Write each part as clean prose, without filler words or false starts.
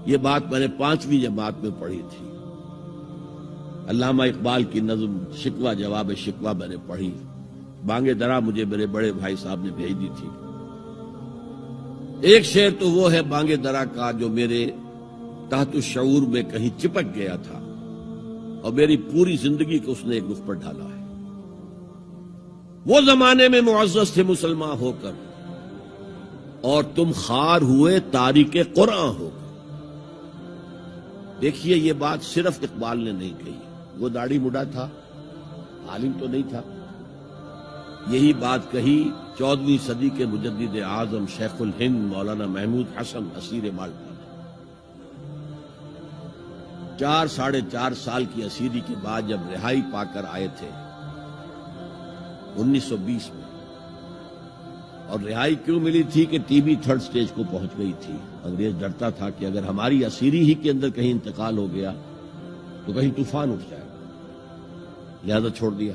یہ بات میں نے 5ویں جماعت میں پڑھی تھی. علامہ اقبال کی نظم شکوہ جواب شکوہ میں نے پڑھی. بانگ درا مجھے میرے بڑے بھائی صاحب نے بھیج دی تھی. ایک شعر تو وہ ہے بانگ درا کا جو میرے تحت الشعور میں کہیں چپک گیا تھا اور میری پوری زندگی کو اس نے ایک رخ پر ڈالا ہے. وہ زمانے میں معزز تھے مسلمان ہو کر اور تم خوار ہوئے تاریک قرآن ہو کر. دیکھیے یہ بات صرف اقبال نے نہیں کہی. وہ داڑھی مڈا تھا، عالم تو نہیں تھا. یہی بات کہی 14ویں صدی کے مجدد اعظم شیخ الہند مولانا محمود حسن اسیر مالٹا نے. 4 سال کی اسیری کے بعد جب رہائی پا کر آئے تھے 1920 میں، اور رہائی کیوں ملی تھی کہ ٹی بی 3rd سٹیج کو پہنچ گئی تھی. انگریز ڈرتا تھا کہ اگر ہماری اسیری ہی کے اندر کہیں انتقال ہو گیا تو کہیں طوفان اٹھ جائے گا، لہذا چھوڑ دیا.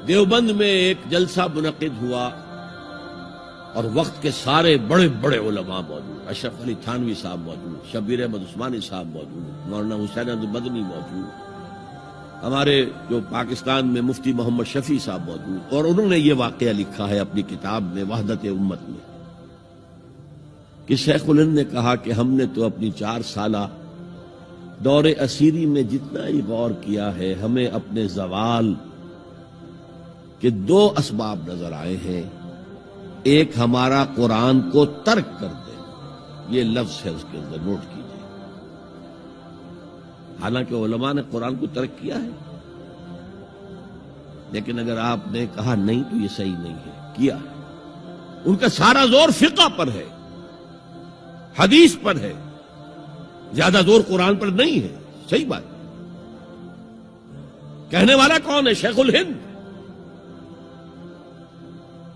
دیوبند میں ایک جلسہ منعقد ہوا اور وقت کے سارے بڑے بڑے علماء موجود. اشرف علی تھانوی صاحب موجود، شبیر احمد عثمانی صاحب موجود، مولانا حسین احمد مدنی موجود، ہمارے جو پاکستان میں مفتی محمد شفیع صاحب موجود. اور انہوں نے یہ واقعہ لکھا ہے اپنی کتاب میں وحدت امت میں کہ شیخ الہند نے کہا کہ ہم نے تو اپنی 4 سالہ دور اسیری میں جتنا ہی غور کیا ہے، ہمیں اپنے زوال کے 2 اسباب نظر آئے ہیں. ایک ہمارا قرآن کو ترک کر دے، یہ لفظ ہے اس کے اندر، نوٹ کیجیے. حالانکہ علماء نے قرآن کو ترک کیا ہے، لیکن اگر آپ نے کہا نہیں تو یہ صحیح نہیں ہے، کیا ہے. ان کا سارا زور فقہ پر ہے، حدیث پر ہے، زیادہ زور قرآن پر نہیں ہے. صحیح بات. کہنے والا کون ہے؟ شیخ الہند.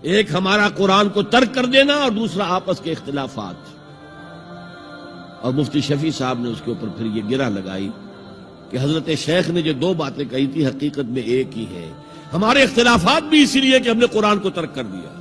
ایک ہمارا قرآن کو ترک کر دینا اور دوسرا آپس کے اختلافات. اور مفتی شفیع صاحب نے اس کے اوپر پھر یہ گرہ لگائی کہ حضرت شیخ نے جو 2 باتیں کہی تھی حقیقت میں ایک ہی ہے. ہمارے اختلافات بھی اسی لیے کہ ہم نے قرآن کو ترک کر دیا.